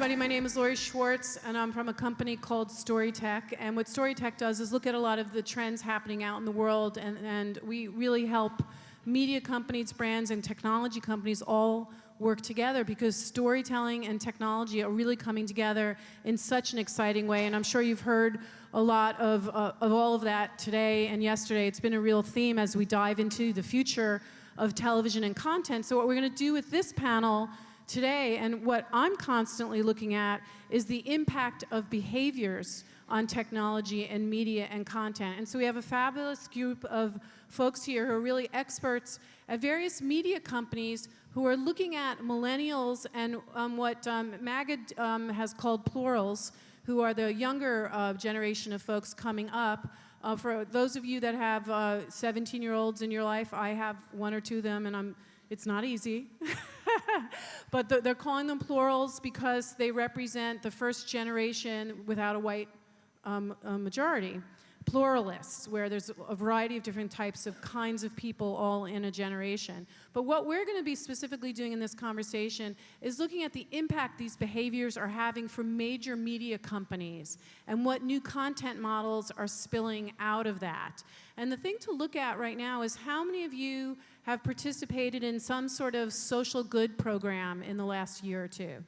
everybody. My name is Lori Schwartz, and I'm from a company called Storytech. And what Storytech does is look at a lot of the trends happening out in the world, and we really help media companies, brands, and technology companies all work together because storytelling and technology are really coming together in such an exciting way. And I'm sure you've heard a lot of all of that today and yesterday. It's been a real theme as we dive into the future of television and content. So what we're going to do with this panel today, and what I'm constantly looking at, is the impact of behaviors on technology and media and content. And so we have a fabulous group of folks here who are really experts at various media companies who are looking at millennials and what MAGA has called Plurals, who are the younger generation of folks coming up. For those of you that have 17-year-olds in your life, I have one or two of them, and it's not easy. But they're calling them plurals because they represent the first generation without a white majority. Pluralists, where there's a variety of different types of kinds of people all in a generation. But what we're going to be specifically doing in this conversation is looking at the impact these behaviors are having for major media companies and what new content models are spilling out of that. And the thing to look at right now is how many of you have participated in some sort of social good program in the last year or two?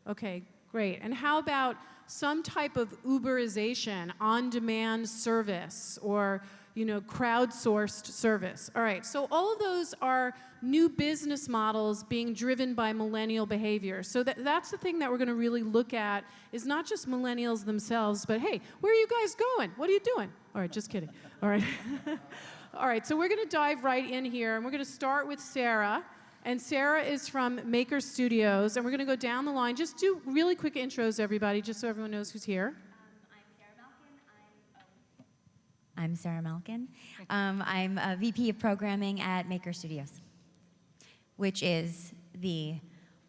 Okay, great. And how about some type of Uberization, on-demand service, or crowdsourced service? All right, so all of those are new business models being driven by millennial behavior. So that's the thing that we're going to really look at, is not just millennials themselves, but hey, where are you guys going? What are you doing? All right, just kidding. All right. All right, so we're going to dive right in here, and we're going to start with Sarah. And Sarah is from Maker Studios, and we're going to go down the line. Just do really quick intros, everybody, just so everyone knows who's here. I'm Sarah Malkin. I'm a VP of Programming at Maker Studios, which is the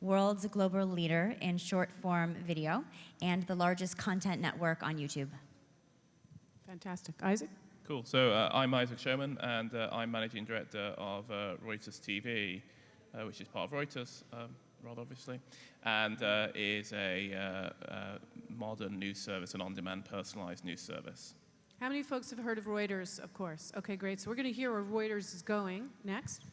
world's global leader in short-form video and the largest content network on YouTube. Fantastic. Isaac? Cool. So I'm Isaac Sherman, and I'm Managing Director of Reuters TV, which is part of Reuters, rather obviously, and is a modern news service, an on-demand personalized news service. How many folks have heard of Reuters, of course? Okay, great. So we're going to hear where Reuters is going next.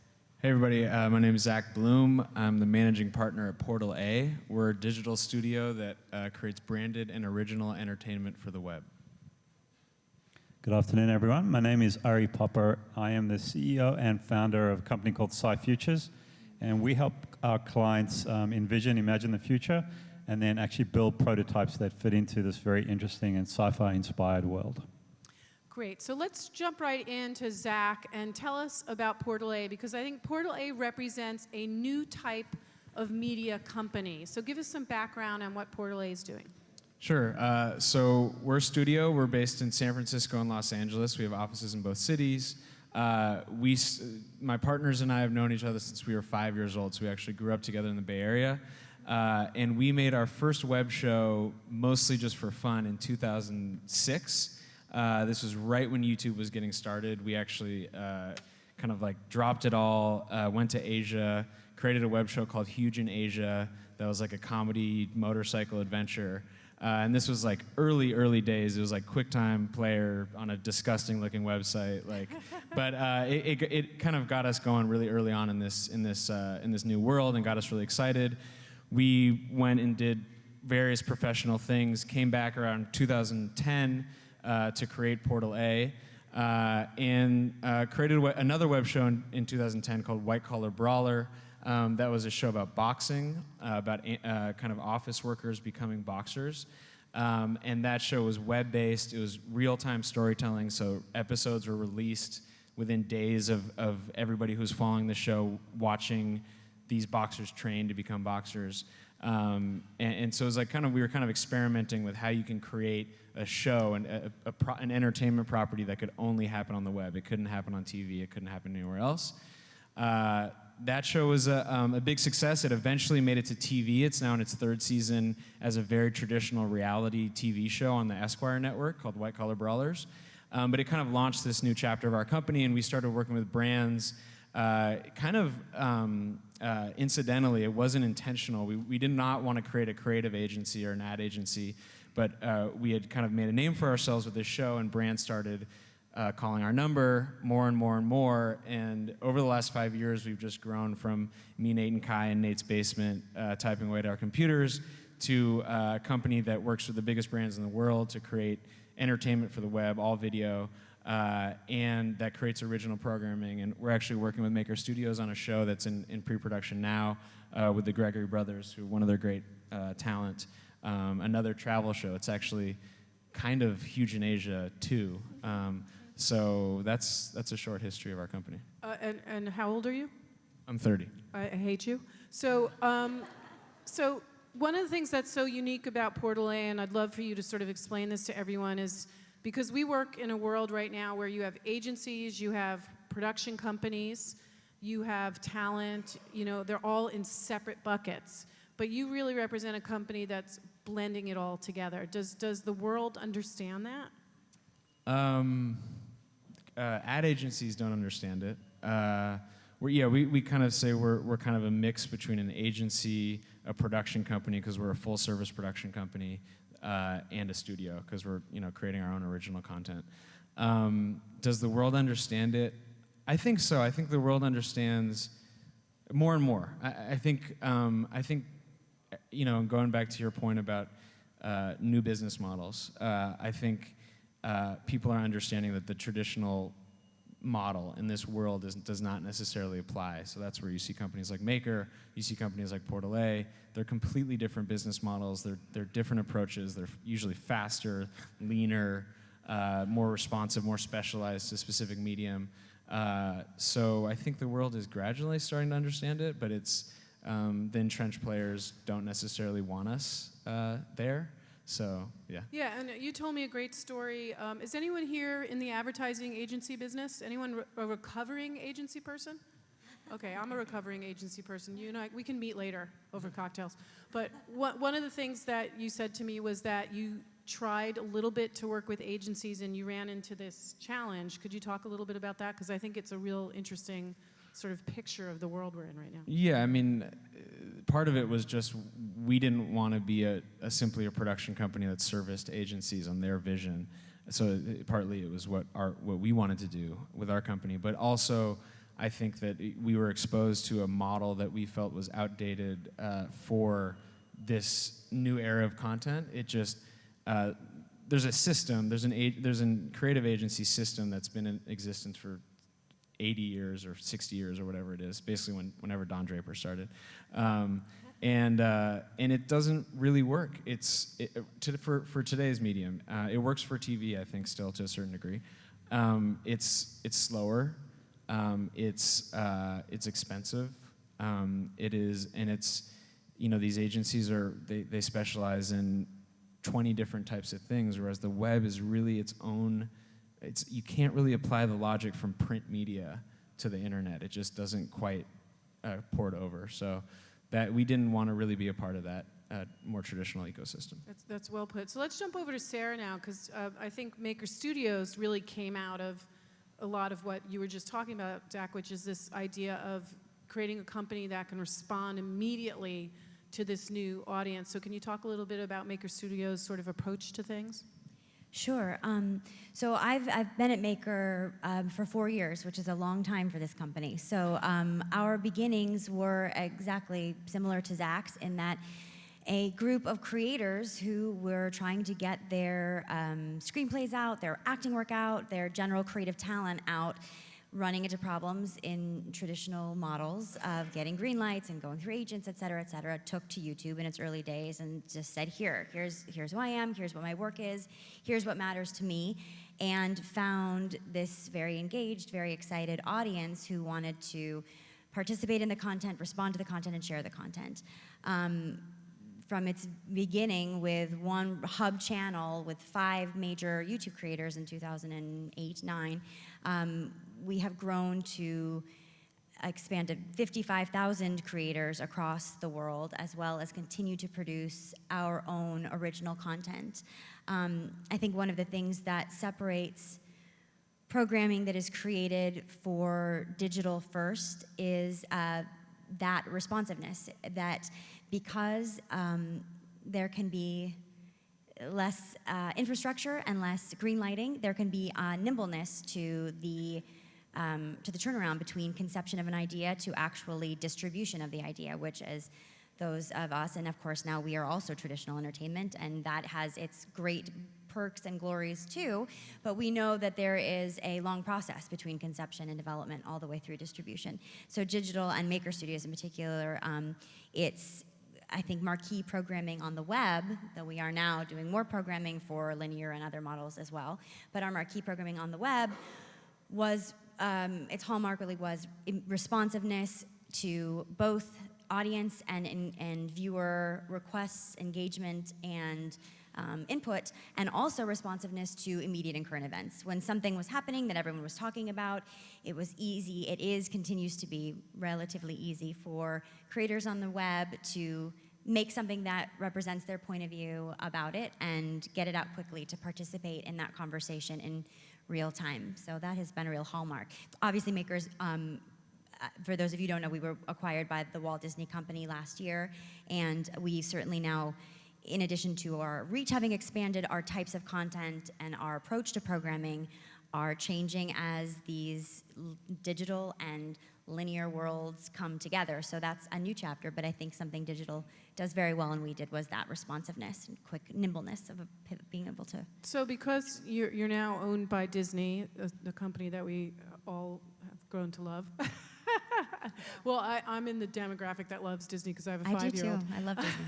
Hey everybody, my name is Zach Bloom. I'm the managing partner at Portal A. We're a digital studio that creates branded and original entertainment for the web. Good afternoon, everyone. My name is Ari Popper. I am the CEO and founder of a company called Sci Futures, and we help our clients envision, imagine the future, and then actually build prototypes that fit into this very interesting and sci-fi inspired world. Great. So let's jump right into Zach and tell us about Portal A, because I think Portal A represents a new type of media company. So give us some background on what Portal A is doing. Sure. So we're a studio. We're based in San Francisco and Los Angeles. We have offices in both cities. My partners and I have known each other since we were 5 years old, so we actually grew up together in the Bay Area. And we made our first web show mostly just for fun in 2006. This was right when YouTube was getting started. We actually kind of like dropped it all, went to Asia, created a web show called Huge in Asia that was like a comedy motorcycle adventure. And this was like early days. It was like QuickTime Player on a disgusting looking website. But it kind of got us going really early on in this new world and got us really excited. We went and did various professional things. Came back around 2010 to create Portal A, and created another web show in 2010 called White Collar Brawler. That was a show about boxing, about kind of office workers becoming boxers. And that show was web-based. It was real-time storytelling, so episodes were released within days of everybody who's following the show watching these boxers train to become boxers. And so it was like we were kind of experimenting with how you can create a show and an entertainment property that could only happen on the web. It couldn't happen on TV. It couldn't happen anywhere else. That show was a big success. It eventually made it to TV. It's now in its third season as a very traditional reality TV show on the Esquire network called White Collar Brawlers. But it kind of launched this new chapter of our company, and we started working with brands kind of incidentally, it wasn't intentional. We did not want to create a creative agency or an ad agency, but we had kind of made a name for ourselves with this show, and brands started calling our number more and more and more. And over the last 5 years, we've just grown from me, Nate, and Kai in Nate's basement typing away at our computers to a company that works with the biggest brands in the world to create entertainment for the web, all video, and that creates original programming. And we're actually working with Maker Studios on a show that's in pre-production now with the Gregory brothers, who are one of their great talent. Another travel show. It's actually kind of huge in Asia too. So that's a short history of our company. And how old are you? I'm 30. I hate you. So, so one of the things that's so unique about Portal A, and I'd love for you to sort of explain this to everyone, is because we work in a world right now where you have agencies, you have production companies, you have talent, they're all in separate buckets. But you really represent a company that's blending it all together. Does the world understand that? Ad agencies don't understand it. We kind of say we're kind of a mix between an agency, a production company, because we're a full service production company, and a studio, because we're creating our own original content. Does the world understand it? I think so. I think the world understands more and more. I think going back to your point about new business models, I think people are understanding that the traditional model in this world does not necessarily apply. So that's where you see companies like Maker, you see companies like Portal A. They're completely different business models. They're different approaches. They're usually faster, leaner, more responsive, more specialized to specific medium. So I think the world is gradually starting to understand it, but it's the entrenched players don't necessarily want us there. So, yeah. Yeah, and you told me a great story. Is anyone here in the advertising agency business? Anyone a recovering agency person? Okay, I'm a recovering agency person. You and I, we can meet later over cocktails. But one of the things that you said to me was that you tried a little bit to work with agencies and you ran into this challenge. Could you talk a little bit about that? Because I think it's a real interesting sort of picture of the world we're in right now. Yeah, I mean, part of it was just we didn't want to be simply a production company that serviced agencies on their vision. So partly it was what we wanted to do with our company, but also I think that we were exposed to a model that we felt was outdated for this new era of content. It just there's a system, there's a creative agency system that's been in existence for 80 years or 60 years or whatever it is, basically whenever Don Draper started. And it doesn't really work. For today's medium. It works for TV, I think, still to a certain degree. It's slower. It's expensive. It is, and it's, these agencies they specialize in 20 different types of things, whereas the web is really its own. You can't really apply the logic from print media to the internet. It just doesn't quite port over. So that we didn't want to really be a part of that more traditional ecosystem. That's well put. So let's jump over to Sarah now, because I think Maker Studios really came out of a lot of what you were just talking about, Zach, which is this idea of creating a company that can respond immediately to this new audience. So can you talk a little bit about Maker Studios' sort of approach to things? Sure. So I've been at Maker for 4 years, which is a long time for this company. So our beginnings were exactly similar to Zach's in that a group of creators who were trying to get their screenplays out, their acting work out, their general creative talent out, running into problems in traditional models of getting green lights and going through agents, et cetera, took to YouTube in its early days and just said, here's who I am, here's what my work is, here's what matters to me, and found this very engaged, very excited audience who wanted to participate in the content, respond to the content, and share the content. From its beginning with one hub channel with 5 major YouTube creators in 2008-9, we have grown to expand to 55,000 creators across the world, as well as continue to produce our own original content. I think one of the things that separates programming that is created for digital first is that responsiveness, that because there can be less infrastructure and less green lighting, there can be nimbleness to the turnaround between conception of an idea to actually distribution of the idea, which is those of us, and of course now we are also traditional entertainment, and that has its great perks and glories too, but we know that there is a long process between conception and development all the way through distribution. So digital and maker studios in particular, it's, I think, marquee programming on the web, though we are now doing more programming for linear and other models as well, but our marquee programming on the web was, its hallmark really was responsiveness to both audience and viewer requests, engagement, and input, and also responsiveness to immediate and current events. When something was happening that everyone was talking about, it was easy, continues to be relatively easy for creators on the web to make something that represents their point of view about it and get it out quickly to participate in that conversation in real time. So that has been a real hallmark. Obviously, makers, for those of you who don't know, we were acquired by the Walt Disney Company last year, and we certainly now, in addition to our reach having expanded, our types of content and our approach to programming are changing as these digital and linear worlds come together. So that's a new chapter, but I think something digital does very well, and we did, was that responsiveness and quick nimbleness of being able to. So because you're now owned by Disney, the company that we all have grown to love. Well, I'm in the demographic that loves Disney because I have a 5-year-old. I do too. I love Disney.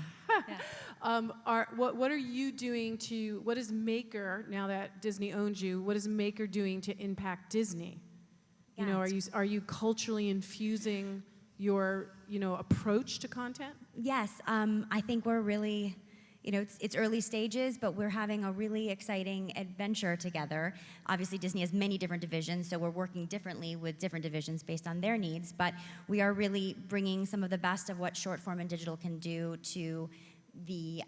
Yeah. What are you doing what is Maker, now that Disney owns you, what is Maker doing to impact Disney? Yeah, You know, are you culturally infusing your, approach to content? Yes, I think we're really, it's early stages, but we're having a really exciting adventure together. Obviously, Disney has many different divisions, so we're working differently with different divisions based on their needs, but we are really bringing some of the best of what short form and digital can do to the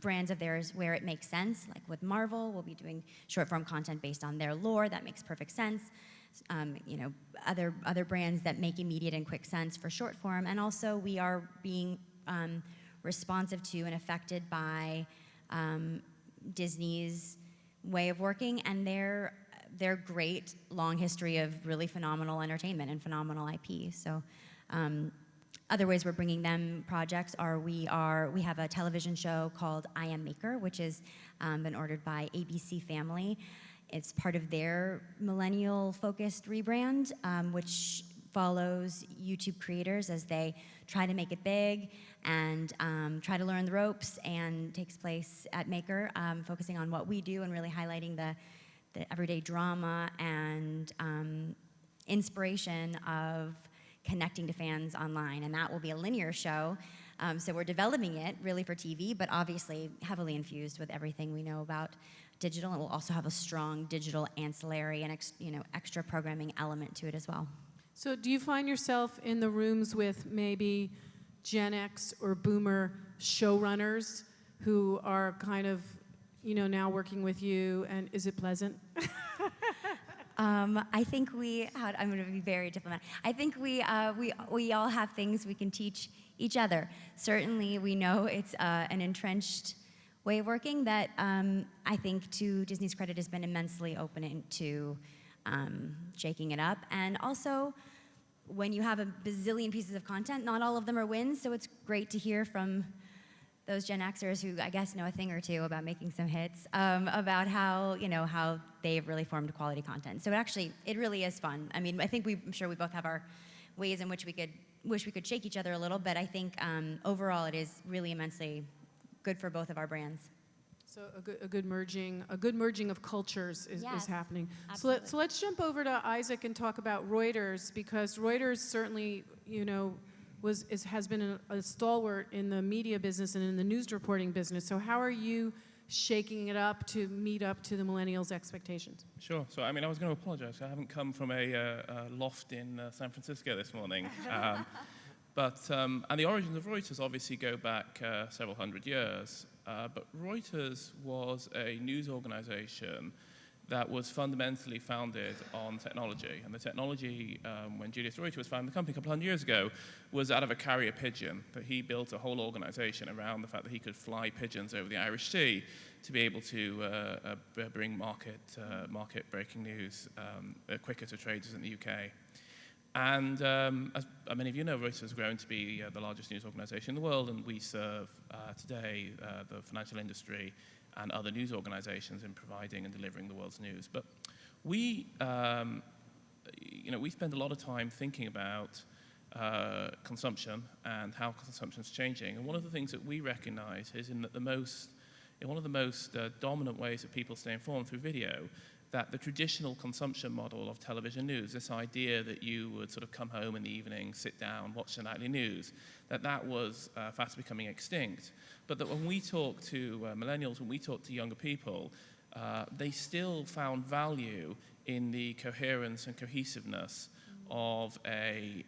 brands of theirs where it makes sense. Like with Marvel, we'll be doing short form content based on their lore. That makes perfect sense. Other brands that make immediate and quick sense for short form, and also we are being responsive to and affected by Disney's way of working and their great long history of really phenomenal entertainment and phenomenal IP. So other ways we're bringing them projects are we have a television show called I Am Maker, which has been ordered by ABC Family. It's part of their millennial-focused rebrand, which follows YouTube creators as they try to make it big and try to learn the ropes, and takes place at Maker, focusing on what we do and really highlighting the everyday drama and inspiration of connecting to fans online. And that will be a linear show. So we're developing it really for TV, but obviously heavily infused with everything we know about digital, and we'll also have a strong digital ancillary and extra programming element to it as well. So do you find yourself in the rooms with maybe Gen X or Boomer showrunners who are kind of, now working with you, and is it pleasant? I think I'm going to be very diplomatic. I think we all have things we can teach each other. Certainly, we know it's an entrenched way of working that I think, to Disney's credit, has been immensely open to shaking it up. And also, when you have a bazillion pieces of content, not all of them are wins, so it's great to hear from those Gen Xers who I guess know a thing or two about making some hits, about how they've really formed quality content. So it really is fun. I mean, I'm sure we both have our ways in which we could shake each other a little, but I think overall it is really immensely good for both of our brands. So a good merging of cultures is Yes, happening. absolutely. So let's jump over to Isaac and talk about Reuters, because Reuters certainly, has been a stalwart in the media business and in the news reporting business. So how are you shaking it up to meet up to the millennials' expectations? Sure. So, I was going to apologize. I haven't come from a loft in San Francisco this morning. And the origins of Reuters obviously go back several hundred years. But Reuters was a news organization that was fundamentally founded on technology. And the technology, when Julius Reuter was founding the company a couple hundred years ago, was out of a carrier pigeon, that he built a whole organization around the fact that he could fly pigeons over the Irish Sea to be able to bring market-breaking news quicker to traders in the UK. And as many of you know, Reuters has grown to be the largest news organization in the world, and we serve today the financial industry and other news organizations in providing and delivering the world's news. But we spend a lot of time thinking about consumption and how consumption is changing. And one of the things that we recognize is in one of the most dominant ways that people stay informed through video, that the traditional consumption model of television news, this idea that you would sort of come home in the evening, sit down, watch the nightly news, that was fast becoming extinct. But that when we talk to millennials, when we talk to younger people, they still found value in the coherence and cohesiveness of a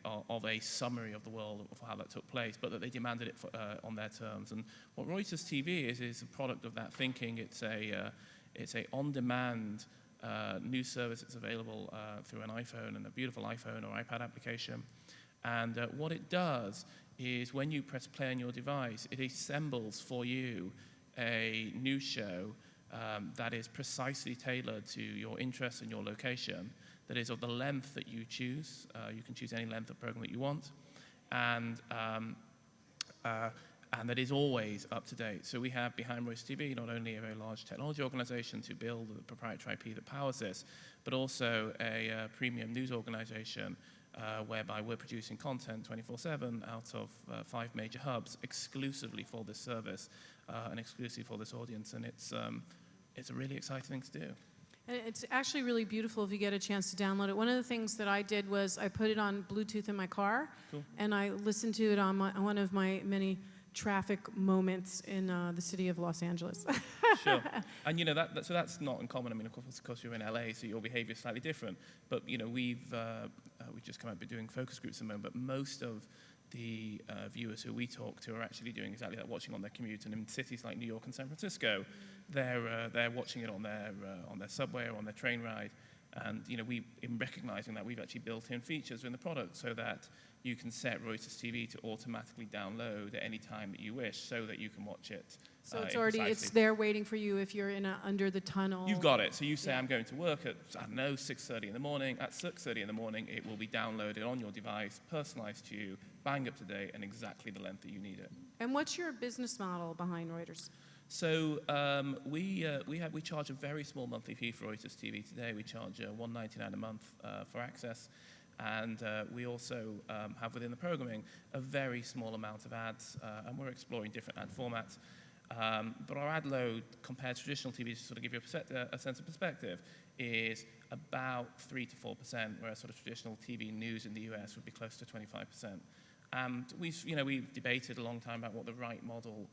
summary of the world of how that took place, but that they demanded it on their terms. And what Reuters TV is a product of that thinking. It's a on-demand news service that's available through an iPhone and a beautiful iPhone or iPad application. And what it does is when you press play on your device, it assembles for you a news show that is precisely tailored to your interests and your location, that is of the length that you choose. You can choose any length of program that you want, and that is always up to date. So we have behind Reuters TV not only a very large technology organization to build the proprietary IP that powers this, but also a premium news organization whereby we're producing content 24/7 out of 5 major hubs exclusively for this service and exclusively for this audience. And it's a really exciting thing to do. And it's actually really beautiful if you get a chance to download it. One of the things that I did was I put it on Bluetooth in my car, Cool. and I listened to it on one of my many traffic moments in the city of Los Angeles. Sure. And so that's not uncommon. I mean, of course you're in LA, so your behavior is slightly different. But we've just come out with doing focus groups at the moment, but most of the viewers who we talk to are actually doing exactly that, watching on their commute. And in cities like New York and San Francisco, they're watching it on their subway or on their train ride. And in recognizing that, we've actually built in features in the product so that you can set Reuters TV to automatically download at any time that you wish, so that you can watch it. So it's there waiting for you if you're under the tunnel. You've got it. So you say, I'm going to work at, 6:30 in the morning. At 6:30 in the morning, it will be downloaded on your device, personalized to you, bang up to date, and exactly the length that you need it. And what's your business model behind Reuters? So we charge a very small monthly fee for Reuters TV today. We charge $1.99 a month for access. And we also have within the programming a very small amount of ads, and we're exploring different ad formats. But our ad load compared to traditional TV, to sort of give you a sense of perspective, is about 3 to 4%, whereas sort of traditional TV news in the US would be close to 25%. And we've debated a long time about what the right model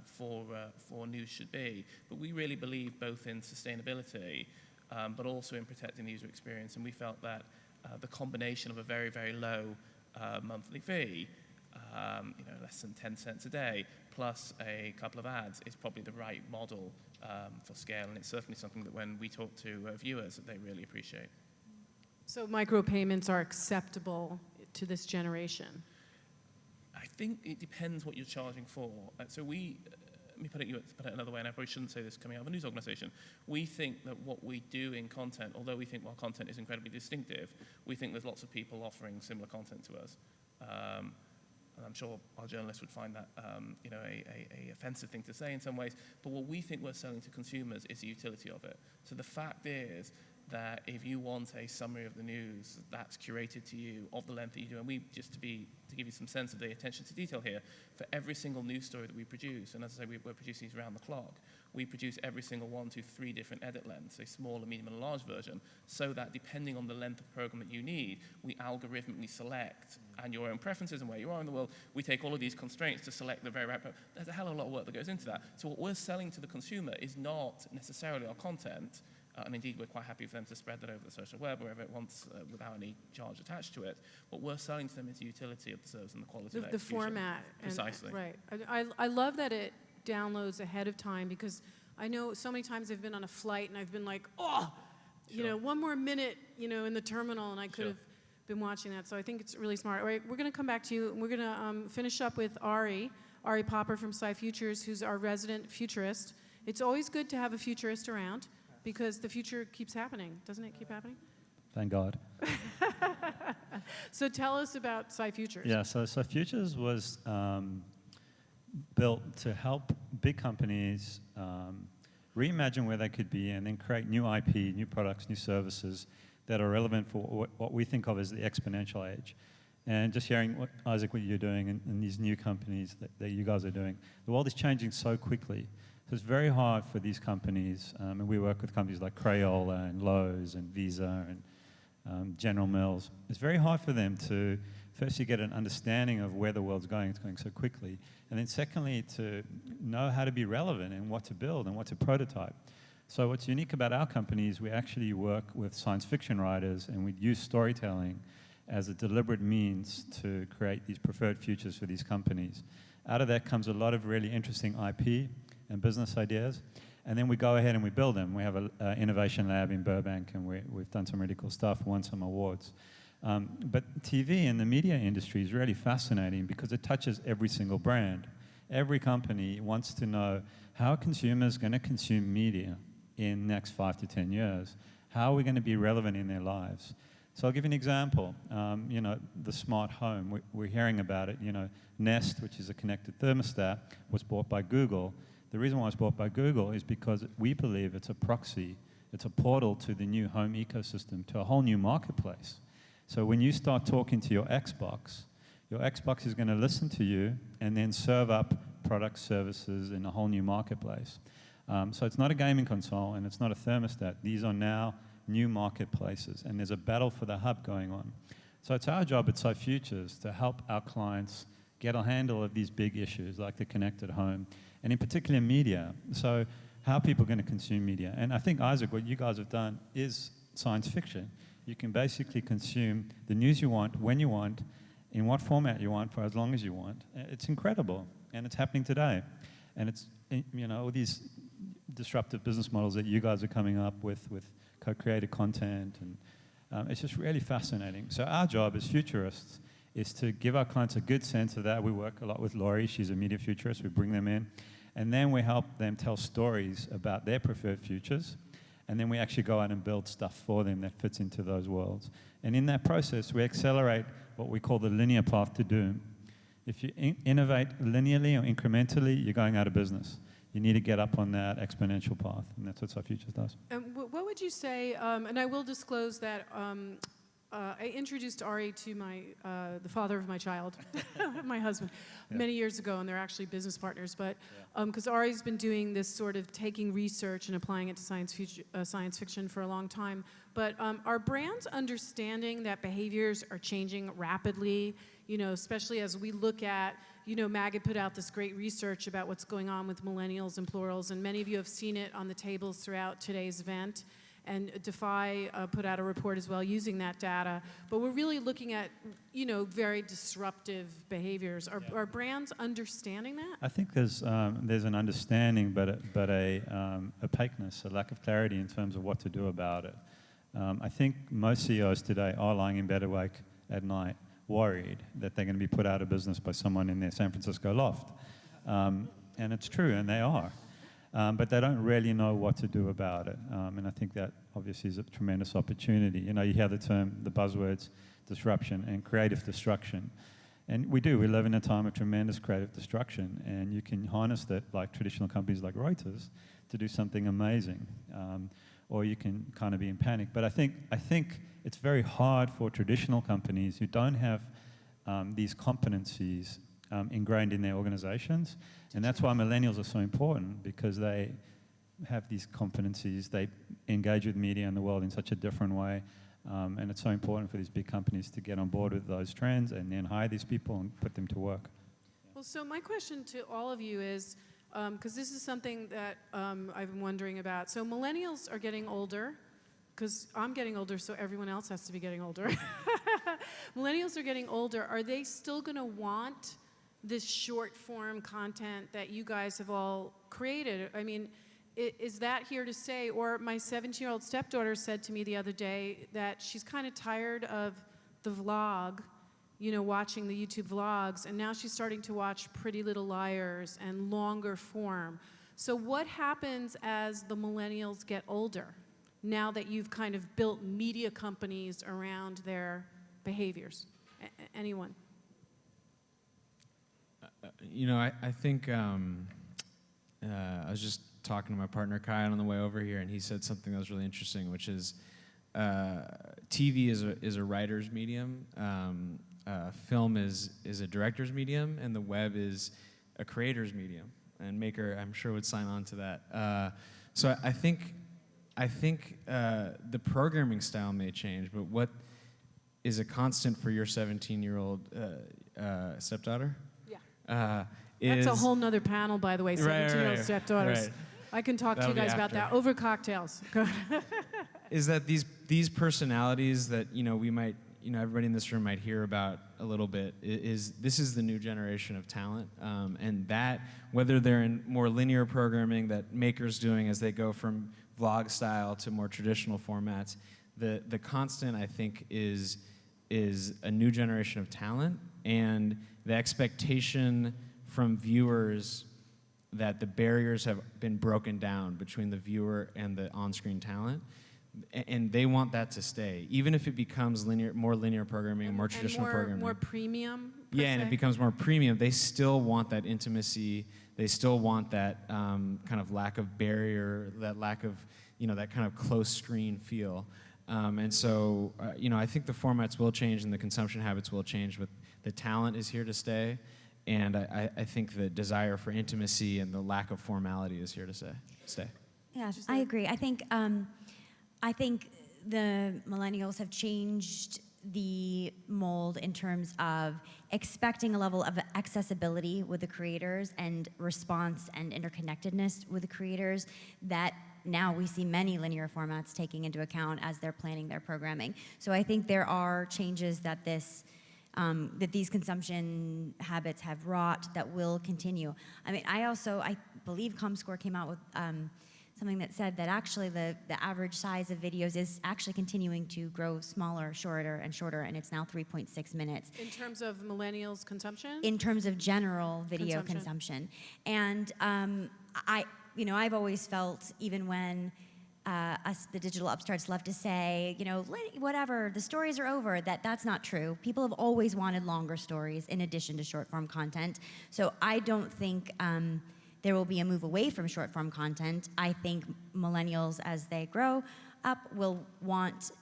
for news should be. But we really believe both in sustainability, but also in protecting the user experience. And we felt that the combination of a very, very low monthly fee, less than 10 cents a day, plus a couple of ads is probably the right model for scale. And it's certainly something that when we talk to viewers, that they really appreciate. So micropayments are acceptable to this generation? I think it depends what you're charging for. So let me put it another way, and I probably shouldn't say this coming out of a news organization. We think that what we do in content, although we think our content is incredibly distinctive, we think there's lots of people offering similar content to us. And I'm sure our journalists would find that a offensive thing to say in some ways. But what we think we're selling to consumers is the utility of it. So the fact is that if you want a summary of the news that's curated to you of the length that you do, and we just to give you some sense of the attention to detail here, for every single news story that we produce, and as I say, we're producing these around the clock, we produce every single one to 3 different edit lengths, a small, a medium, and a large version, so that depending on the length of program that you need, we algorithmically select, and your own preferences and where you are in the world, we take all of these constraints to select the very right program. There's a hell of a lot of work that goes into that. So what we're selling to the consumer is not necessarily our content, and indeed, we're quite happy for them to spread that over the social web, wherever it wants, without any charge attached to it. What we're selling to them is the utility of the service and the quality of The execution. format. Precisely. Right. I love that it downloads ahead of time, because I know so many times I've been on a flight and I've been like, oh, you know, one more minute, you know, in the terminal, and I could have been watching that. So I think it's really smart. All right, we're going to come back to you, and we're going to finish up with Ari Popper from Sci Futures, who's our resident futurist. It's always good to have a futurist around because the future keeps happening. Doesn't it keep happening? Thank God. So tell us about Sci Futures. Yeah, so Futures was built to help big companies reimagine where they could be and then create new IP, new products, new services that are relevant for what we think of as the exponential age. And just hearing, Isaac, what you're doing and these new companies that you guys are doing, the world is changing so quickly. So it's very hard for these companies, and we work with companies like Crayola and Lowe's and Visa and General Mills. It's very hard for them to firstly get an understanding of where the world's going. It's going so quickly. And then secondly, to know how to be relevant and what to build and what to prototype. So what's unique about our company is we actually work with science fiction writers, and we use storytelling as a deliberate means to create these preferred futures for these companies. Out of that comes a lot of really interesting IP and business ideas. And then we go ahead and we build them. We have an innovation lab in Burbank, and we've done some really cool stuff, won some awards. But TV and the media industry is really fascinating because it touches every single brand. Every company wants to know how are consumers going to consume media in the next 5 to 10 years? How are we going to be relevant in their lives? So I'll give you an example. You know, the smart home, we're hearing about it. You know, Nest, which is a connected thermostat, was bought by Google. The reason why it's bought by Google is because we believe it's a proxy, it's a portal to the new home ecosystem, to a whole new marketplace. So when you start talking to your Xbox is going to listen to you and then serve up product services in a whole new marketplace. So it's not a gaming console and it's not a thermostat. These are now new marketplaces, and there's a battle for the hub going on. So it's our job at Sci Futures to help our clients get a handle of these big issues like the connected home, and in particular media. So how are people going to consume media? And I think, Isaac, what you guys have done is science fiction. You can basically consume the news you want, when you want, in what format you want, for as long as you want. It's incredible, and it's happening today. And it's, you know, all these disruptive business models that you guys are coming up with co-created content, and it's just really fascinating. So our job as futurists is to give our clients a good sense of that. We work a lot with Laurie. She's a media futurist. We bring them in, and then we help them tell stories about their preferred futures, and then we actually go out and build stuff for them that fits into those worlds. And in that process, we accelerate what we call the linear path to doom. If you innovate linearly or incrementally, you're going out of business. You need to get up on that exponential path, and that's what Sci Futures does. What would you say, and I will disclose that I introduced Ari to the father of my child, my husband, many years ago, and they're actually business partners. But because Ari's been doing this sort of taking research and applying it to science fiction for a long time. But are brands understanding that behaviors are changing rapidly? You know, especially as we look at, you know, MAGA put out this great research about what's going on with Millennials and Plurals, and many of you have seen it on the tables throughout today's event. And Defy put out a report as well using that data. But we're really looking at, you know, very disruptive behaviors. Are brands understanding that? I think there's an understanding, but a opaqueness, a lack of clarity in terms of what to do about it. I think most CEOs today are lying in bed awake at night, worried that they're going to be put out of business by someone in their San Francisco loft. And it's true, and they are. But they don't really know what to do about it. And I think that obviously is a tremendous opportunity. You know, you hear the term, the buzzwords, disruption and creative destruction. And we live in a time of tremendous creative destruction, and you can harness that like traditional companies like Reuters to do something amazing. Or you can kind of be in panic. But I think it's very hard for traditional companies who don't have these competencies ingrained in their organizations. And that's why millennials are so important, because they have these competencies. They engage with media and the world in such a different way. And it's so important for these big companies to get on board with those trends and then hire these people and put them to work. Well, so my question to all of you is, because this is something that I've been wondering about. So millennials are getting older, because I'm getting older, so everyone else has to be getting older. Millennials are getting older. Are they still going to want this short form content that you guys have all created? I mean, is that here to stay? Or my 17-year-old stepdaughter said to me the other day that she's kind of tired of the vlog, watching the YouTube vlogs, and now she's starting to watch Pretty Little Liars and longer form. So what happens as the millennials get older, now that you've kind of built media companies around their behaviors? Anyone? I think I was just talking to my partner Kai on the way over here, and he said something that was really interesting, which is TV is a writer's medium, film is a director's medium, and the web is a creator's medium. And Maker, I'm sure, would sign on to that. So I think the programming style may change, but what is a constant for your 17-year-old stepdaughter? Yeah. Is That's a whole nother panel, by the way, 17-year-old right. stepdaughters. Right. I can talk to you That'll be guys about after. that over cocktails. Go ahead. Is that these personalities that we might everybody in this room might hear about a little bit, this is the new generation of talent, and that whether they're in more linear programming that Maker's doing as they go from vlog style to more traditional formats, the constant, I think, is a new generation of talent, and the expectation from viewers that the barriers have been broken down between the viewer and the on-screen talent, and they want that to stay, even if it becomes more linear programming, more traditional programming. More premium, per Yeah, and se? it becomes more premium. They still want that intimacy. They still want that kind of lack of barrier, that lack of, that kind of close screen feel. And so, I think the formats will change and the consumption habits will change, but the talent is here to stay. And I think the desire for intimacy and the lack of formality is here to stay. Yeah, I agree. I think the millennials have changed the mold in terms of expecting a level of accessibility with the creators and response and interconnectedness with the creators that now we see many linear formats taking into account as they're planning their programming. So I think there are changes that that these consumption habits have wrought that will continue. I mean, I believe ComScore came out with something that said that actually the average size of videos is actually continuing to grow smaller, shorter, and shorter, and it's now 3.6 minutes. In terms of millennials' consumption? In terms of general video consumption. And I've always felt, even when us, the digital upstarts, love to say, whatever, the stories are over, that's not true. People have always wanted longer stories in addition to short form content. So I don't think there will be a move away from short form content. I think millennials, as they grow up, will want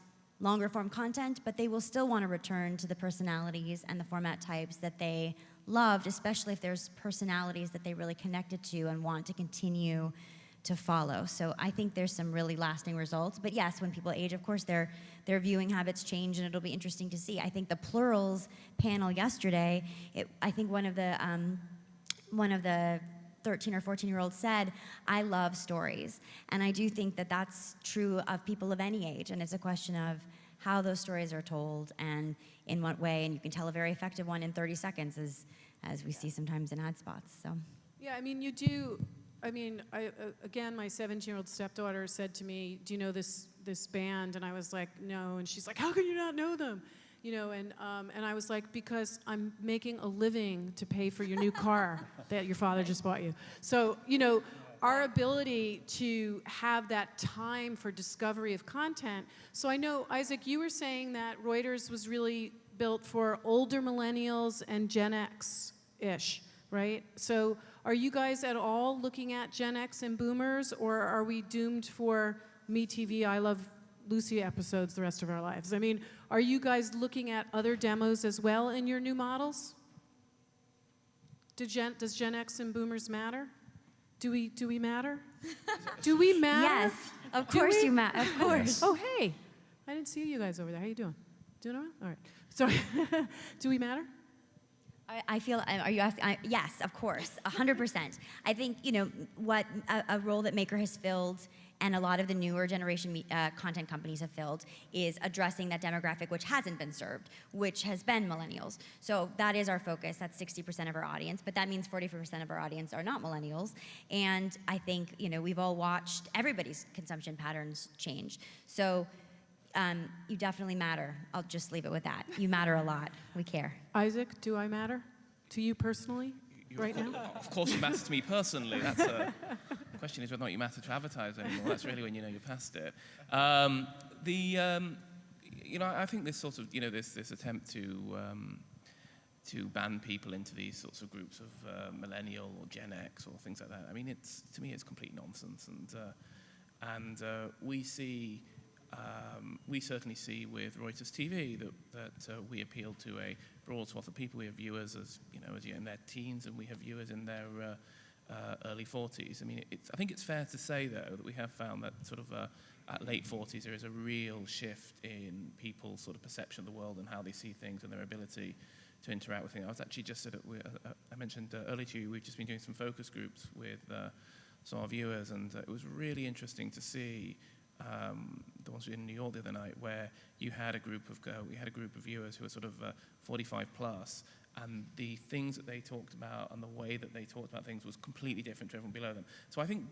longer form content, but they will still want to return to the personalities and the format types that they loved, especially if there's personalities that they really connected to and want to continue to follow. So I think there's some really lasting results. But yes, when people age, of course, their viewing habits change, and it'll be interesting to see. I think the Plurals panel yesterday, I think one of the 13 or 14-year-olds said, I love stories. And I do think that that's true of people of any age, and it's a question of how those stories are told and in what way, and you can tell a very effective one in 30 seconds as we see sometimes in ad spots. So. Yeah, I mean, you do. I mean, again, my 17-year-old stepdaughter said to me, do you know this band? And I was like, no. And she's like, how can you not know them? And I was like, because I'm making a living to pay for your new car that your father just bought you. So, our ability to have that time for discovery of content. So I know, Isaac, you were saying that Reuters was really built for older millennials and Gen X-ish, right? So are you guys at all looking at Gen X and boomers, or are we doomed for MeTV, I Love Lucy episodes the rest of our lives? I mean, are you guys looking at other demos as well in your new models? Does Gen X and boomers matter? Do we matter? Do we matter? Yes, of course you matter. Of course. Oh, hey, I didn't see you guys over there. How you doing? Doing all right? All right. Sorry. Do we matter? I feel, are you asking? Yes, of course, 100%. I think, what a role that Maker has filled and a lot of the newer generation content companies have filled, is addressing that demographic which hasn't been served, which has been millennials. So that is our focus. That's 60% of our audience, but that means 40% of our audience are not millennials. And I think, we've all watched everybody's consumption patterns change. So you definitely matter. I'll just leave it with that. You matter a lot. We care. Isaac, do I matter to you personally right now? Of course you matter to me personally. That's the question is whether or not you matter to advertise anymore. That's really when you know you're past it. I think this sort of, this attempt to ban people into these sorts of groups of millennial or Gen X or things like that. I mean, to me, it's complete nonsense. And we certainly see with Reuters TV that we appeal to a broad swath of people. We have viewers as in their teens, and we have viewers in their early 40s. I mean, I think it's fair to say, though, that we have found that sort of at late 40s there is a real shift in people's sort of perception of the world and how they see things and their ability to interact with things. I was actually just I mentioned earlier to you, we've just been doing some focus groups with some of our viewers, and it was really interesting to see the ones in New York the other night, where we had a group of viewers who were sort of 45 plus, and the things that they talked about and the way that they talked about things was completely different to everyone below them. So I think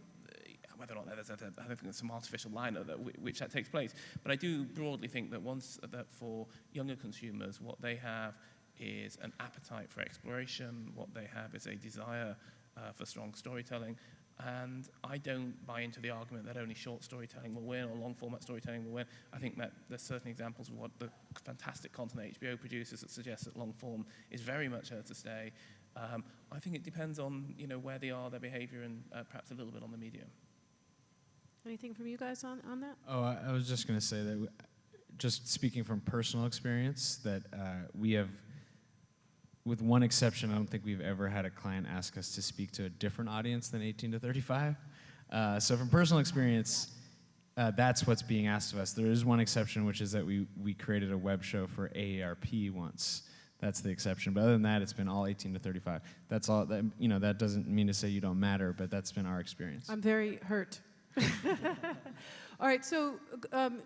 whether or not I think there's some artificial line which that takes place, but I do broadly think that that for younger consumers, what they have is an appetite for exploration. What they have is a desire for strong storytelling. And I don't buy into the argument that only short storytelling will win or long format storytelling will win. I think that there's certain examples of what the fantastic content that HBO produces that suggests that long form is very much here to stay. I think it depends on where they are, their behavior, and perhaps a little bit on the medium. Anything from you guys on that? Oh, I was just going to say that, just speaking from personal experience, that we have, with one exception, I don't think we've ever had a client ask us to speak to a different audience than 18 to 35. So from personal experience, that's what's being asked of us. There is one exception, which is that we created a web show for AARP once. That's the exception. But other than that, it's been all 18 to 35. That's all. That doesn't mean to say you don't matter, but that's been our experience. I'm very hurt. All right, so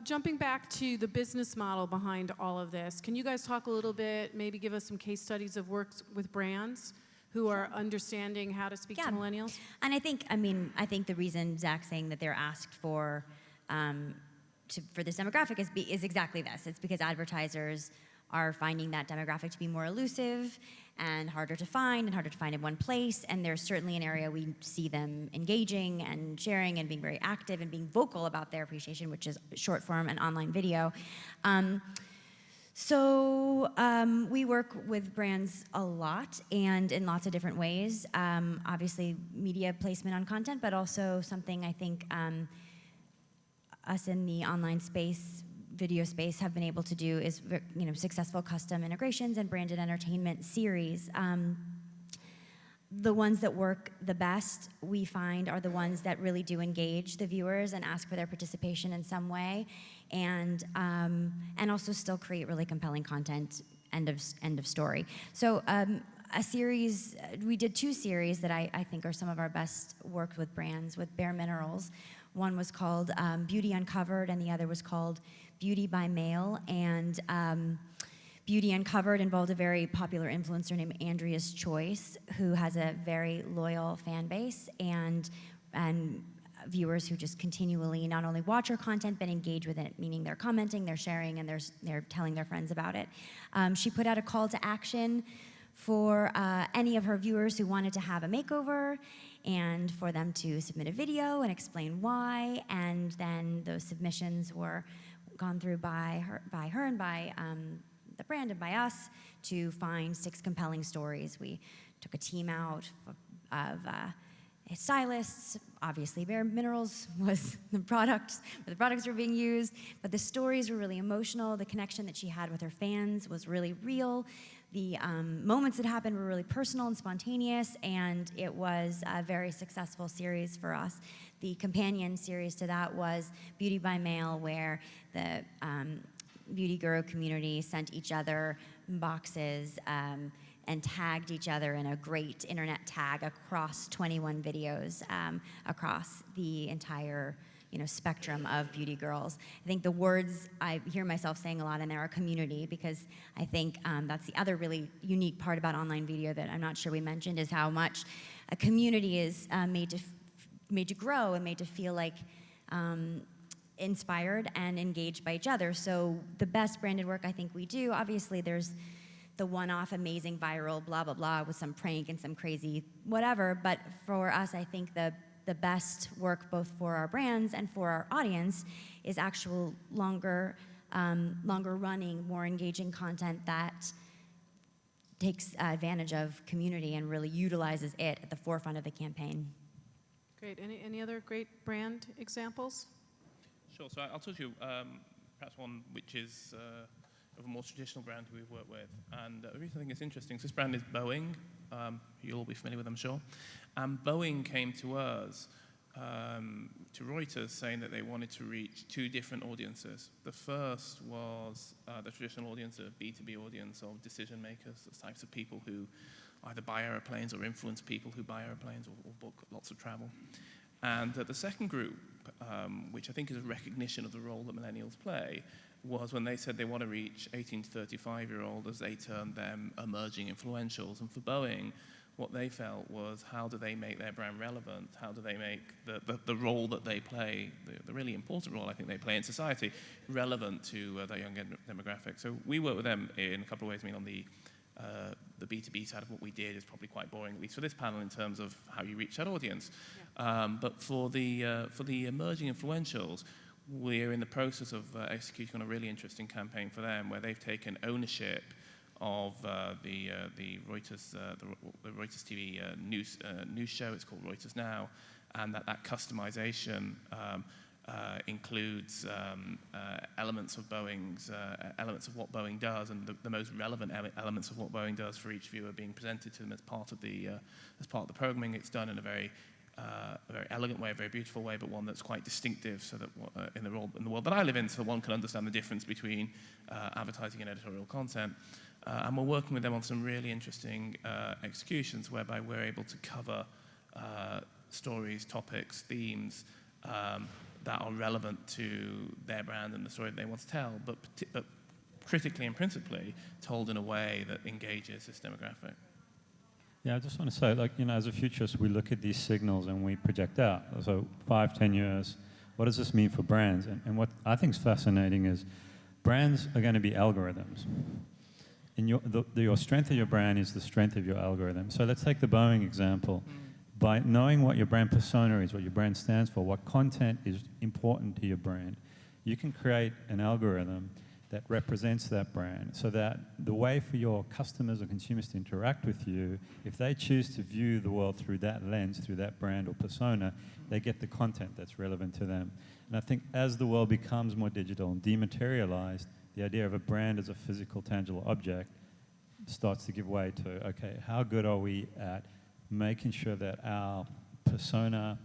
jumping back to the business model behind all of this, can you guys talk a little bit, maybe give us some case studies of works with brands who are understanding how to speak to millennials? And I think the reason Zach's saying that they're asked for this demographic is exactly this. It's because advertisers are finding that demographic to be more elusive and harder to find in one place. And there's certainly an area we see them engaging and sharing and being very active and being vocal about their appreciation, which is short form and online video. So we work with brands a lot and in lots of different ways. Obviously, media placement on content, but also something I think us in the online space, video space, have been able to do is successful custom integrations and branded entertainment series. The ones that work the best, we find, are the ones that really do engage the viewers and ask for their participation in some way, and also still create really compelling content. End of story. So a series, we did 2 series that I think are some of our best work with brands, with Bare Minerals. One was called Beauty Uncovered, and the other was called Beauty by Mail. And Beauty Uncovered involved a very popular influencer named Andrea's Choice, who has a very loyal fan base and viewers who just continually not only watch her content but engage with it, meaning they're commenting, they're sharing, and they're telling their friends about it. She put out a call to action for any of her viewers who wanted to have a makeover, and for them to submit a video and explain why, and then those submissions were gone through by her and by the brand and by us to find 6 compelling stories. We took a team out of stylists. Obviously, Bare Minerals was the products were being used, but the stories were really emotional. The connection that she had with her fans was really real. The moments that happened were really personal and spontaneous, and it was a very successful series for us. The companion series to that was Beauty by Mail, where the beauty guru community sent each other boxes and tagged each other in a great internet tag across 21 videos across the entire spectrum of beauty girls. I think the words I hear myself saying a lot in there are community, because I think that's the other really unique part about online video that I'm not sure we mentioned, is how much a community is made to grow and made to feel like inspired and engaged by each other. So the best branded work I think we do, obviously there's the one-off amazing viral blah blah blah with some prank and some crazy whatever, but for us I think the best work both for our brands and for our audience is actual longer running, more engaging content that takes advantage of community and really utilizes it at the forefront of the campaign. Great. Any other great brand examples? Sure. So I'll talk to you perhaps one which is of a more traditional brand who we've worked with. And the reason I think it's interesting is this brand is Boeing. You'll all be familiar with them, I'm sure. And Boeing came to us, to Reuters, saying that they wanted to reach two different audiences. The first was the traditional audience, a B2B audience of decision makers, the types of people who either buy airplanes or influence people who buy airplanes or book lots of travel. And the second group, which I think is a recognition of the role that millennials play, was when they said they want to reach 18 to 35-year-old, as they termed them, emerging influentials. And for Boeing, what they felt was, how do they make their brand relevant? How do they make the role that they play, the really important role I think they play in society, relevant to their younger demographic? So we work with them in a couple of ways. I mean, on the B2B side of what we did is probably quite boring, at least for this panel, in terms of how you reach that audience. Yeah. But for the emerging influentials, we're in the process of executing on a really interesting campaign for them, where they've taken ownership of the Reuters TV news show. It's called Reuters Now, and that customization includes elements of Boeing's elements of what Boeing does, and the most relevant elements of what Boeing does for each viewer being presented to them as part of the programming. It's done in a very elegant way, a very beautiful way, but one that's quite distinctive, so that in the world that I live in, so one can understand the difference between advertising and editorial content. And we're working with them on some really interesting executions, whereby we're able to cover stories, topics, themes that are relevant to their brand and the story that they want to tell, but critically and principally told in a way that engages this demographic. Yeah, I just want to say, as a futurist, we look at these signals and we project out. So 5, 10 years, what does this mean for brands? And what I think is fascinating is brands are going to be algorithms. And your strength of your brand is the strength of your algorithm. So let's take the Boeing example. By knowing what your brand persona is, what your brand stands for, what content is important to your brand, you can create an algorithm that represents that brand, so that the way for your customers or consumers to interact with you, if they choose to view the world through that lens, through that brand or persona, they get the content that's relevant to them. And I think as the world becomes more digital and dematerialized, the idea of a brand as a physical, tangible object starts to give way to, okay, how good are we at making sure that our persona,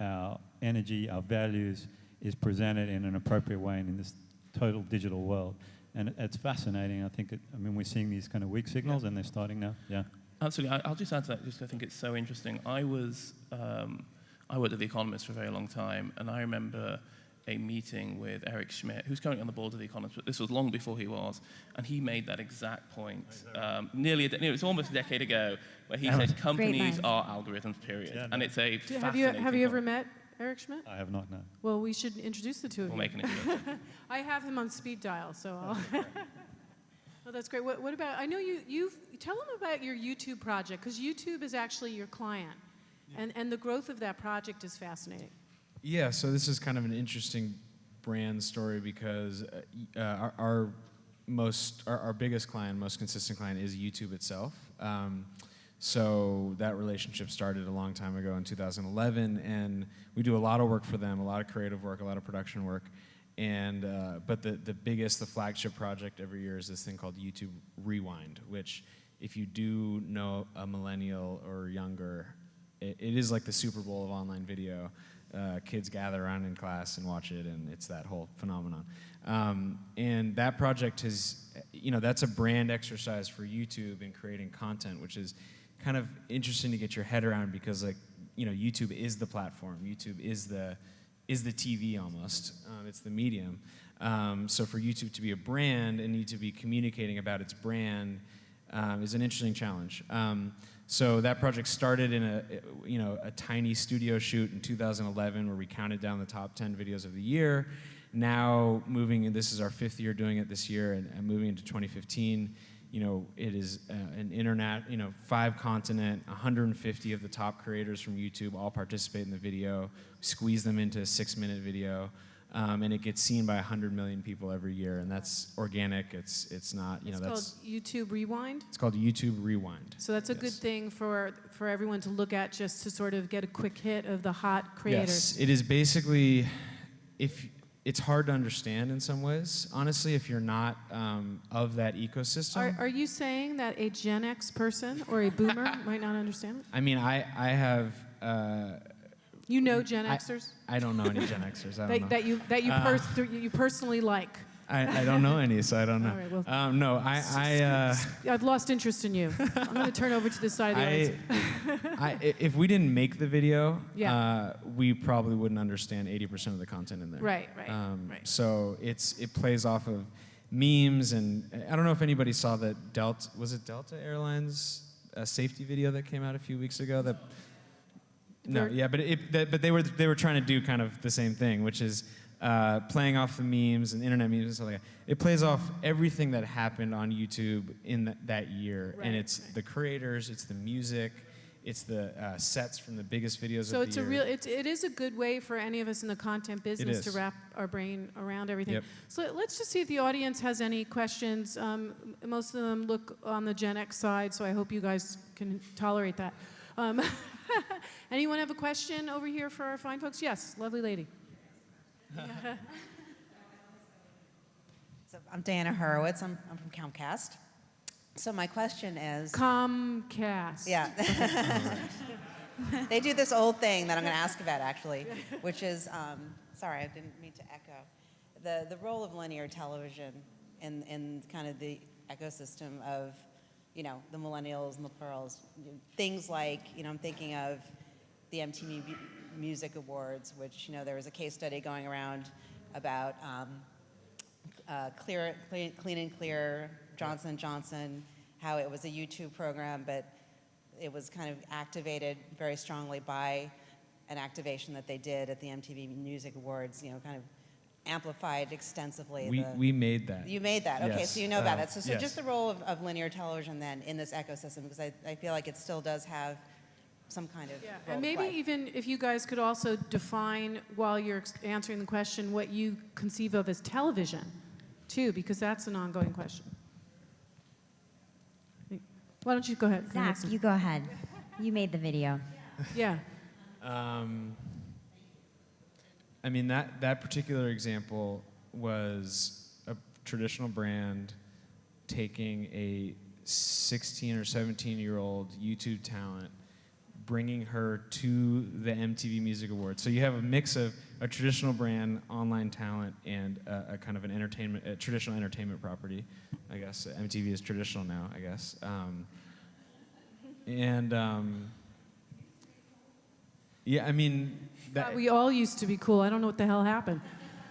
our energy, our values is presented in an appropriate way and in this total digital world. And it's fascinating. I think, we're seeing these kind of weak signals, and they're starting now. Yeah. Absolutely. I'll just add to that, just I think it's so interesting. I worked at The Economist for a very long time, and I remember a meeting with Eric Schmidt, who's currently on the board of The Economist, but this was long before he was, and he made that exact point, it's almost a decade ago, where he said companies are algorithms, period. Yeah, and it's a fascinating Have you ever met Eric Schmidt? I have not, no. Well, we should introduce the two of you. We'll make an introduction. I have him on speed dial, so I'll... Well, that's great. What about, I know tell them about your YouTube project, because YouTube is actually your client, and the growth of that project is fascinating. Yeah, so this is kind of an interesting brand story, because our biggest client, most consistent client, is YouTube itself. So that relationship started a long time ago in 2011, and we do a lot of work for them, a lot of creative work, a lot of production work. And but the flagship project every year is this thing called YouTube Rewind, which, if you do know a millennial or younger, it is like the Super Bowl of online video. Kids gather around in class and watch it, and it's that whole phenomenon. And that project has, that's a brand exercise for YouTube in creating content, which is kind of interesting to get your head around, because YouTube is the platform. YouTube is the is the TV almost. It's the medium. So for YouTube to be a brand and need to be communicating about its brand is an interesting challenge. So that project started in a tiny studio shoot in 2011 where we counted down the top 10 videos of the year. Now this is our 5th year doing it this year, and moving into 2015, it is an internet, 5-continent, 150 of the top creators from YouTube all participate in the video, squeeze them into a 6-minute video. And it gets seen by 100 million people every year, and that's organic. It's not, It's called YouTube Rewind. It's called YouTube Rewind. So that's a good thing for everyone to look at, just to sort of get a quick hit of the hot creators. Yes, it is basically, it's hard to understand in some ways, honestly, if you're not of that ecosystem. Are you saying that a Gen X person or a boomer might not understand it? I mean, I have. You know Gen Xers? I don't know any Gen Xers. I don't know. That you personally like. I don't know any, so I don't know. All right, well, no, I've lost interest in you. I'm going to turn over to the side of the audience. if we didn't make the video, Yeah. we probably wouldn't understand 80% of the content in there. Right. So it plays off of memes, and I don't know if anybody saw that Delta Airlines safety video that came out a few weeks ago. No, yeah, but they were trying to do kind of the same thing, which is playing off the memes and internet memes and stuff like that. It plays off everything that happened on YouTube in that year, and it's the creators, it's the music, it's the sets from the biggest videos so of the year. it is a good way for any of us in the content business to wrap our brain around everything. Yep. So let's just see if the audience has any questions. Most of them look on the Gen X side, so I hope you guys can tolerate that. Anyone have a question over here for our fine folks? Yes, lovely lady. So I'm Diana Horowitz. I'm from Comcast. So my question is... Comcast. Yeah. They do this old thing that I'm going to ask about, actually, which is, sorry, I didn't mean to echo, the role of linear television in kind of the ecosystem of, the Millennials and the Plurals. Things like, I'm thinking of the MTV Music Awards, which, there was a case study going around about Clean and Clear, Johnson & Johnson, how it was a YouTube program, but it was kind of activated very strongly by an activation that they did at the MTV Music Awards, kind of amplified extensively. We made that. You made that, okay, Yes. so you know about that. So Yes. just the role of linear television then in this ecosystem, because I feel like it still does have some kind of role And to maybe play. even if you guys could also define, while you're answering the question, what you conceive of as television, too, because that's an ongoing question. Why don't you go ahead? Zach, you go ahead. You made the video. Yeah. I mean, that particular example was a traditional brand taking a 16 or 17-year-old YouTube talent, bringing her to the MTV Music Awards. So you have a mix of a traditional brand, online talent, and a kind of a traditional entertainment property. I guess MTV is traditional now, I guess. Yeah, I mean... We all used to be cool. I don't know what the hell happened.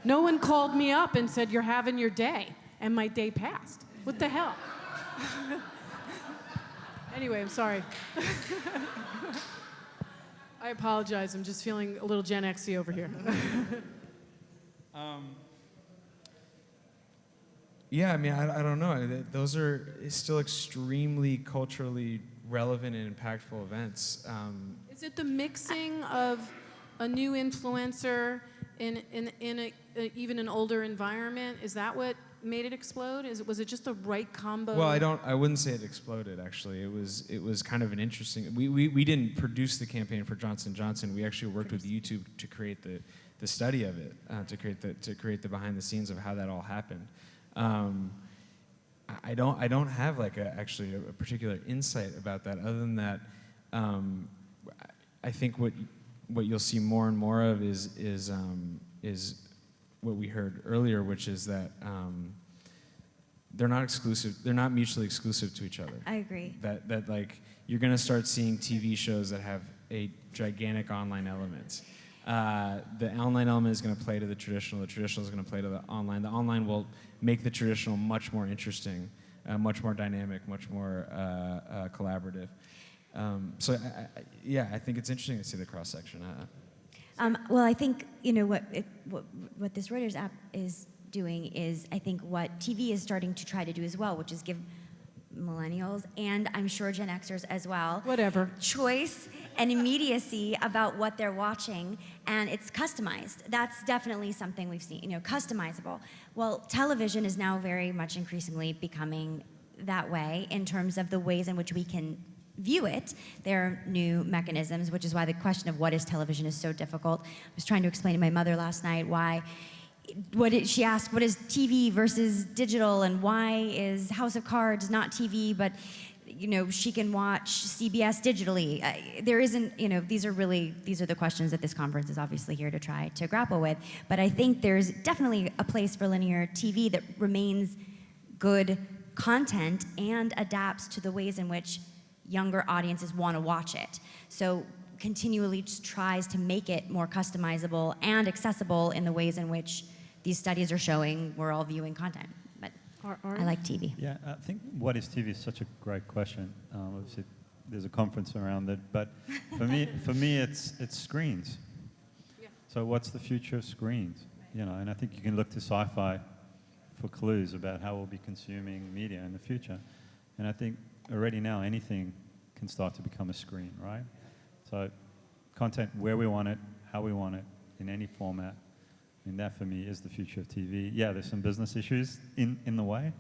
No one called me up and said, you're having your day, and my day passed. What the hell? Anyway, I'm sorry. I apologize. I'm just feeling a little Gen X-y over here. Yeah, I mean, I don't know. Those are still extremely culturally relevant and impactful events. Is it the mixing of a new influencer in even an older environment? Is that what made it explode? Was it just the right combo? Well, I wouldn't say it exploded. Actually, it was kind of an interesting. We didn't produce the campaign for Johnson & Johnson. We actually worked with YouTube to create the study of it, to create the behind the scenes of how that all happened. I don't have like actually a particular insight about that, other than that I think what you'll see more and more of is what we heard earlier, which is that they're not exclusive. They're not mutually exclusive to each other. I agree. That like you're gonna start seeing TV shows that have a gigantic online element, The online element is going to play to the traditional is going to play to the online will make the traditional much more interesting, much more dynamic, much more collaborative. I think it's interesting to see the cross-section. Well, I think what this Reuters app is doing is, I think, what TV is starting to try to do as well, which is give millennials and I'm sure Gen Xers as well, Whatever. choice and immediacy about what they're watching, and it's customized. That's definitely something we've seen, customizable. Well, television is now very much increasingly becoming that way in terms of the ways in which we can view it. There are new mechanisms, which is why the question of what is television is so difficult. I was trying to explain to my mother last night she asked, what is TV versus digital, and why is House of Cards not TV, but she can watch CBS digitally. There isn't, these are the questions that this conference is obviously here to try to grapple with. But I think there's definitely a place for linear TV that remains good content and adapts to the ways in which younger audiences want to watch it. So continually just tries to make it more customizable and accessible in the ways in which these studies are showing we're all viewing content. But I like TV. Yeah, I think what is TV is such a great question. Obviously, there's a conference around it, but for me, it's screens. Yeah. So what's the future of screens? And I think you can look to sci-fi for clues about how we'll be consuming media in the future. And I think already now anything can start to become a screen, right? So content where we want it, how we want it, in any format. That for me is the future of TV. Yeah, there's some business issues in the way,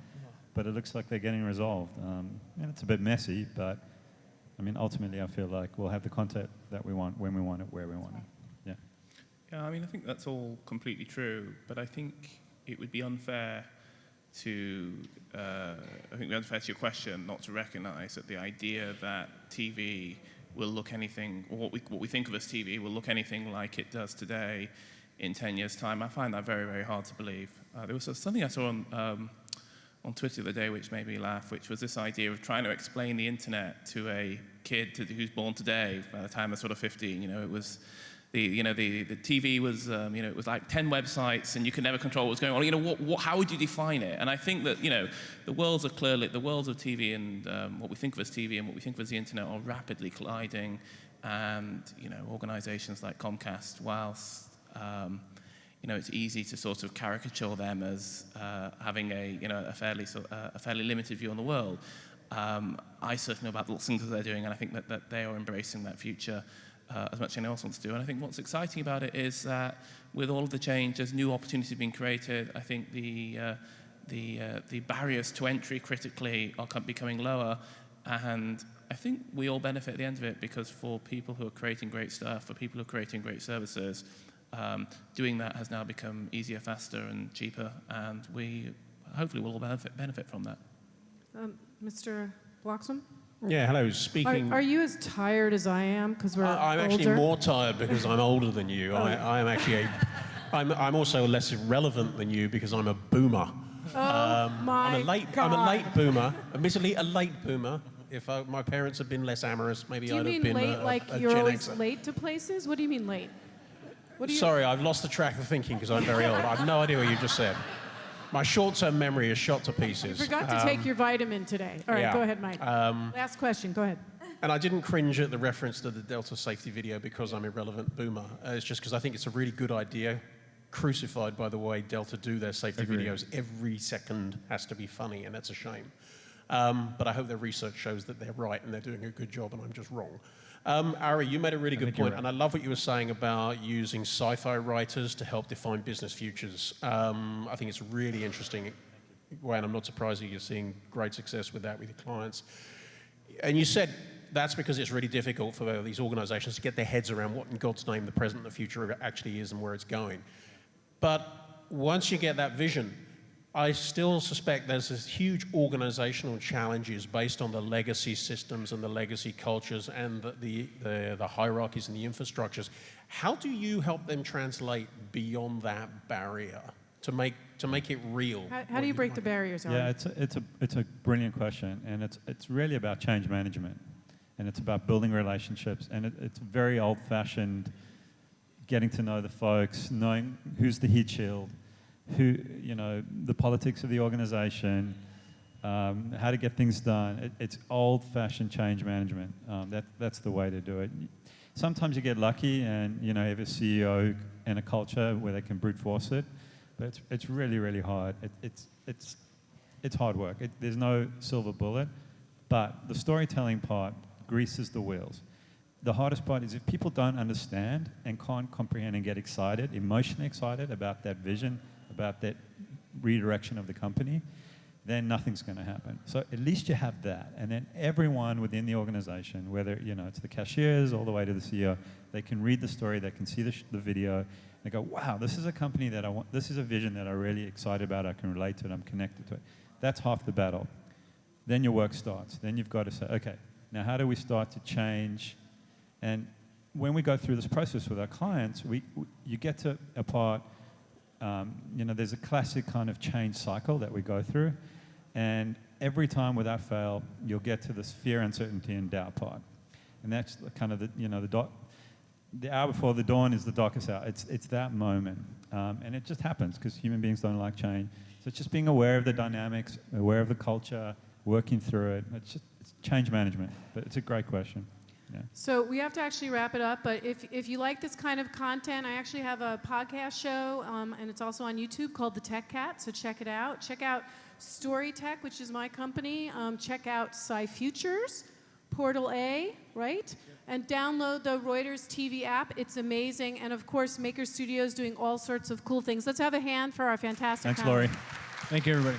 but it looks like they're getting resolved. And it's a bit messy, but ultimately I feel like we'll have the content that we want, when we want it, where we want it. Yeah. I think that's all completely true, but I think it would be unfair to your question not to recognize that the idea that TV will look anything, or what we think of as TV will look anything like it does today in 10 years' time, I find that very, very hard to believe. There was something I saw on Twitter the other day which made me laugh, which was this idea of trying to explain the internet to a kid who's born today. By the time they're sort of 15, it was the TV was it was like 10 websites and you could never control what was going on. How would you define it? And I think that the worlds of TV and what we think of as TV and what we think of as the internet are rapidly colliding, and organizations like Comcast, whilst it's easy to sort of caricature them as having a fairly limited view on the world. I certainly know about the things that they're doing, and I think that they are embracing that future as much as anyone else wants to do. And I think what's exciting about it is that with all of the change, there's new opportunities being created. I think the barriers to entry critically are becoming lower, and I think we all benefit at the end of it, because for people who are creating great stuff, for people who are creating great services, doing that has now become easier, faster, and cheaper, and we hopefully will all benefit from that. Mr. Bloxham? Yeah, hello. Speaking. Are you as tired as I am? Because we're I'm older? actually more tired because I'm older than you. Oh. I am actually I'm also less relevant than you because I'm a boomer. My I'm a late boomer. Admittedly, a late boomer. If my parents had been less amorous, maybe Do you I'd have mean been late, like a you're Gen always Xer. late to places? What do you mean late? What do you... Sorry, I've lost the track of thinking because I'm very old. I have no idea what you just said. My short-term memory is shot to pieces. You forgot to take your vitamin today. All right, yeah. go ahead, Mike. Last question, go ahead. And I didn't cringe at the reference to the Delta safety video because I'm irrelevant boomer. It's just because I think it's a really good idea. Crucified by the way Delta do their safety videos. Every second has to be funny, and that's a shame. But I hope their research shows that they're right and they're doing a good job and I'm just wrong. Ari, you made a really good point, right. And I love what you were saying about using sci-fi writers to help define business futures. I think it's really interesting, and I'm not surprised that you're seeing great success with that with your clients. And you said that's because it's really difficult for these organizations to get their heads around what in God's name the present and the future actually is and where it's going. But once you get that vision, I still suspect there's this huge organizational challenges based on the legacy systems and the legacy cultures and the hierarchies and the infrastructures. How do you help them translate beyond that barrier to make it real? How do you break the barriers, Ari? Yeah, it's a brilliant question, and it's really about change management, and it's about building relationships, and it's very old-fashioned getting to know the folks, knowing who's the heat shield, who, the politics of the organization, how to get things done. It's old-fashioned change management. That's the way to do it. Sometimes you get lucky and, you have a CEO and a culture where they can brute force it, but it's really, really hard. It's hard work. There's no silver bullet, but the storytelling part greases the wheels. The hardest part is if people don't understand and can't comprehend and get excited, emotionally excited about that vision, about that redirection of the company, then nothing's going to happen. So at least you have that. And then everyone within the organization, whether it's the cashiers all the way to the CEO, they can read the story, they can see the video, they go, wow, this is a company that I want, this is a vision that I'm really excited about, I can relate to it, I'm connected to it. That's half the battle. Then your work starts. Then you've got to say, okay, now how do we start to change? And when we go through this process with our clients, you get to a part, there's a classic kind of change cycle that we go through. And every time without fail, you'll get to this fear, uncertainty, and doubt part. And that's kind of the hour before the dawn is the darkest hour. It's that moment. And it just happens because human beings don't like change. So it's just being aware of the dynamics, aware of the culture, working through it. It's change management. But it's a great question. Yeah. So we have to actually wrap it up, but if you like this kind of content, I actually have a podcast show, and it's also on YouTube called The Tech Cat, so check it out. Check out StoryTech, which is my company. Check out SciFutures, Portal A, right? And download the Reuters TV app. It's amazing. And of course, Maker Studios doing all sorts of cool things. Let's have a hand for our fantastic Thanks, Laurie. Thank you, everybody.